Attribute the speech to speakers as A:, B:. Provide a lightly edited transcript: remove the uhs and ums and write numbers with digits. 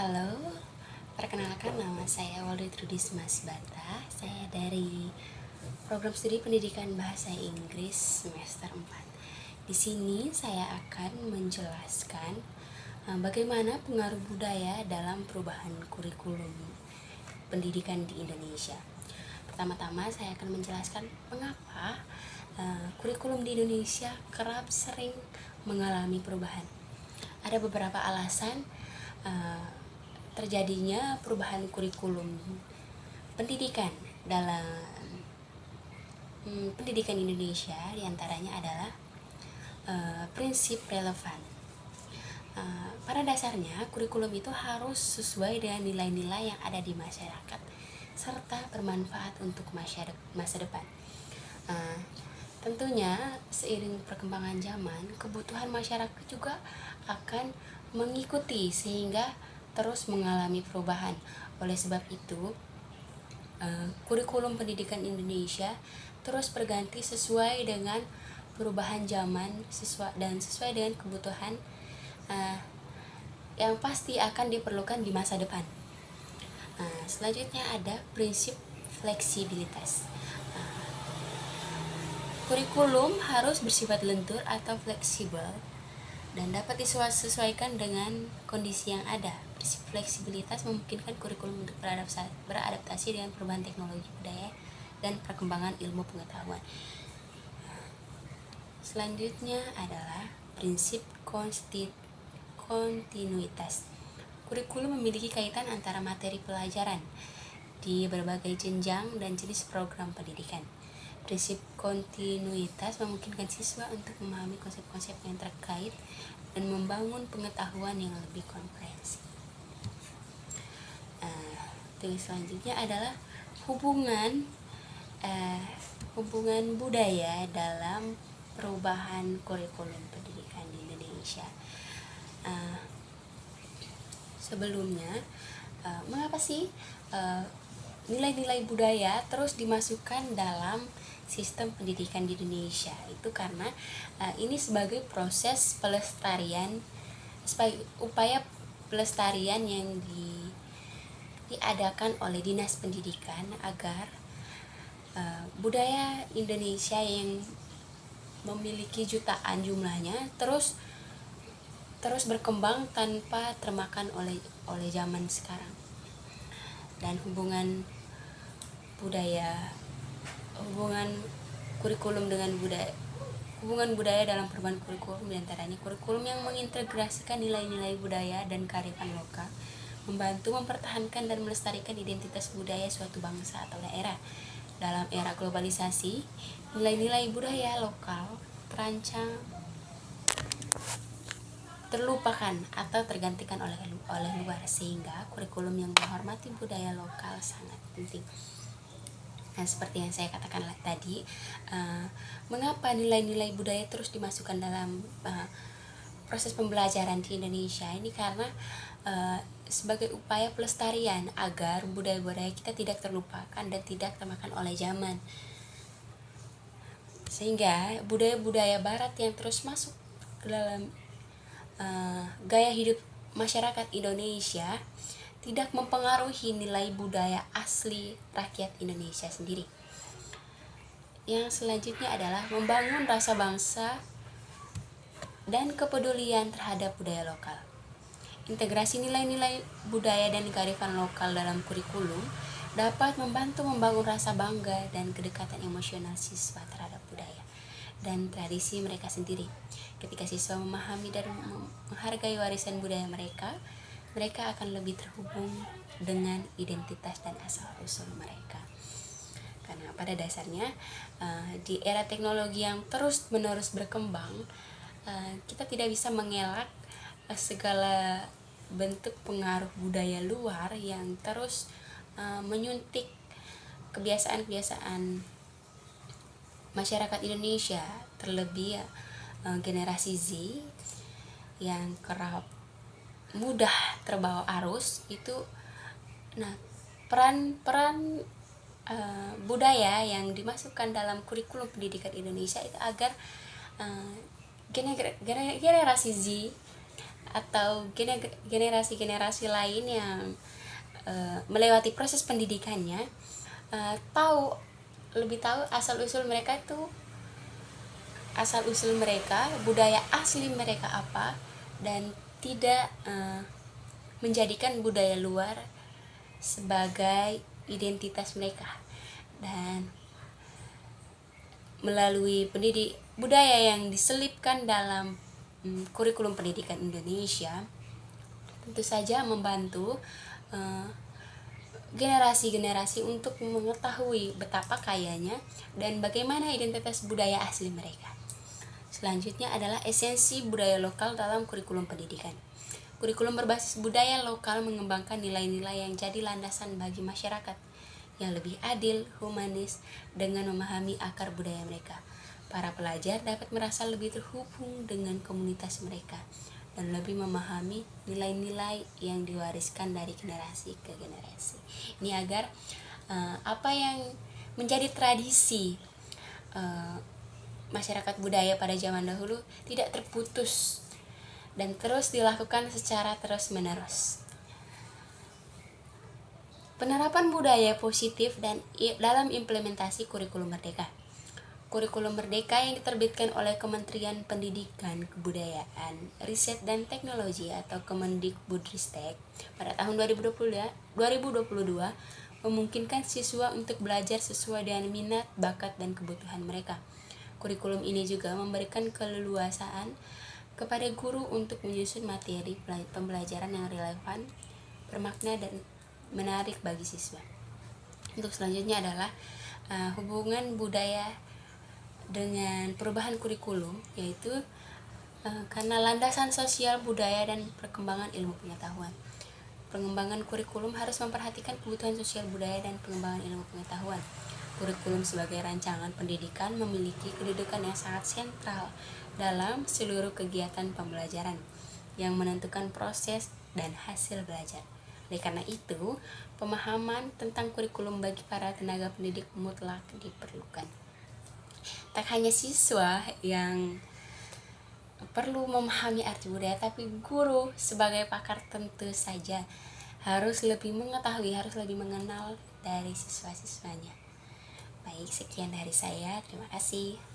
A: Halo, perkenalkan nama saya Waldi Trudis Mas Bata. Saya dari program studi pendidikan bahasa Inggris semester 4. Di sini saya akan menjelaskan bagaimana pengaruh budaya dalam perubahan kurikulum pendidikan di Indonesia. Pertama-tama saya akan menjelaskan mengapa kurikulum di Indonesia kerap sering mengalami perubahan. Ada beberapa alasan terjadinya perubahan kurikulum pendidikan dalam pendidikan Indonesia. Diantaranya adalah prinsip relevan. Pada dasarnya kurikulum itu harus sesuai dengan nilai-nilai yang ada di masyarakat serta bermanfaat untuk masa depan. Tentunya seiring perkembangan zaman, kebutuhan masyarakat juga akan mengikuti sehingga terus mengalami perubahan. Oleh sebab itu, kurikulum pendidikan Indonesia terus berganti sesuai dengan perubahan zaman dan sesuai dengan kebutuhan yang pasti akan diperlukan di masa depan. Selanjutnya ada prinsip fleksibilitas. Kurikulum harus bersifat lentur atau fleksibel dan dapat disesuaikan dengan kondisi yang ada. Prinsip fleksibilitas memungkinkan kurikulum untuk beradaptasi dengan perubahan teknologi, budaya, dan perkembangan ilmu pengetahuan. Selanjutnya adalah prinsip kontinuitas. Kurikulum memiliki kaitan antara materi pelajaran di berbagai jenjang dan jenis program pendidikan. Prinsip kontinuitas memungkinkan siswa untuk memahami konsep-konsep yang terkait dan membangun pengetahuan yang lebih komprehensif. Selanjutnya adalah hubungan budaya dalam perubahan kurikulum pendidikan di Indonesia. Sebelumnya, mengapa sih nilai-nilai budaya terus dimasukkan dalam sistem pendidikan di Indonesia? Itu karena ini sebagai proses pelestarian, upaya pelestarian yang diadakan oleh Dinas Pendidikan agar budaya Indonesia yang memiliki jutaan jumlahnya terus berkembang tanpa termakan oleh zaman sekarang. Dan hubungan kurikulum dengan budaya, hubungan budaya dalam perubahan kurikulum diantaranya kurikulum yang mengintegrasikan nilai-nilai budaya dan kearifan lokal, membantu mempertahankan dan melestarikan identitas budaya suatu bangsa atau daerah. Dalam era globalisasi, nilai-nilai budaya lokal terancam terlupakan atau tergantikan oleh luar, sehingga kurikulum yang menghormati budaya lokal sangat penting. Nah, seperti yang saya katakan tadi, mengapa nilai-nilai budaya terus dimasukkan dalam proses pembelajaran di Indonesia? Ini karena sebagai upaya pelestarian agar budaya-budaya kita tidak terlupakan dan tidak termakan oleh zaman, sehingga budaya-budaya barat yang terus masuk ke dalam gaya hidup masyarakat Indonesia tidak mempengaruhi nilai budaya asli rakyat Indonesia sendiri. Yang selanjutnya adalah membangun rasa bangsa dan kepedulian terhadap budaya lokal. Integrasi nilai-nilai budaya dan kearifan lokal dalam kurikulum dapat membantu membangun rasa bangga dan kedekatan emosional siswa terhadap budaya dan tradisi mereka sendiri. Ketika siswa memahami dan menghargai warisan budaya mereka akan lebih terhubung dengan identitas dan asal-usul mereka. Karena pada dasarnya di era teknologi yang terus-menerus berkembang, kita tidak bisa mengelak segala bentuk pengaruh budaya luar yang terus menyuntik kebiasaan-kebiasaan masyarakat Indonesia, terlebih generasi Z yang kerap mudah terbawa arus itu. Nah, peran budaya yang dimasukkan dalam kurikulum pendidikan Indonesia itu agar generasi Z atau generasi-generasi lain yang melewati proses pendidikannya lebih tahu asal usul mereka, budaya asli mereka apa, dan tidak menjadikan budaya luar sebagai identitas mereka. Dan melalui budaya yang diselipkan dalam kurikulum pendidikan Indonesia, tentu saja membantu generasi-generasi untuk mengetahui betapa kayanya dan bagaimana identitas budaya asli mereka. Selanjutnya adalah esensi budaya lokal dalam kurikulum pendidikan. Kurikulum berbasis budaya lokal mengembangkan nilai-nilai yang jadi landasan bagi masyarakat yang lebih adil, humanis, dengan memahami akar budaya mereka. Para pelajar dapat merasa lebih terhubung dengan komunitas mereka dan lebih memahami nilai-nilai yang diwariskan dari generasi ke generasi. Ini agar apa yang menjadi tradisi masyarakat budaya pada zaman dahulu tidak terputus dan terus dilakukan secara terus-menerus. Penerapan budaya positif dan dalam implementasi kurikulum merdeka. Kurikulum Merdeka yang diterbitkan oleh Kementerian Pendidikan, Kebudayaan, Riset dan Teknologi atau Kemendikbudristek pada tahun 2022 memungkinkan siswa untuk belajar sesuai dengan minat, bakat, dan kebutuhan mereka. Kurikulum ini juga memberikan keleluasaan kepada guru untuk menyusun materi pembelajaran yang relevan, bermakna, dan menarik bagi siswa. Untuk selanjutnya adalah hubungan budaya dengan perubahan kurikulum, yaitu karena landasan sosial budaya dan perkembangan ilmu pengetahuan. Pengembangan kurikulum harus memperhatikan kebutuhan sosial budaya dan pengembangan ilmu pengetahuan. Kurikulum sebagai rancangan pendidikan memiliki kedudukan yang sangat sentral dalam seluruh kegiatan pembelajaran yang menentukan proses dan hasil belajar. Oleh karena itu, pemahaman tentang kurikulum bagi para tenaga pendidik mutlak diperlukan. Tak hanya siswa yang perlu memahami arti budaya, tapi guru sebagai pakar tentu saja harus lebih mengetahui, harus lebih mengenal dari siswa-siswanya. Baik, sekian dari saya. Terima kasih.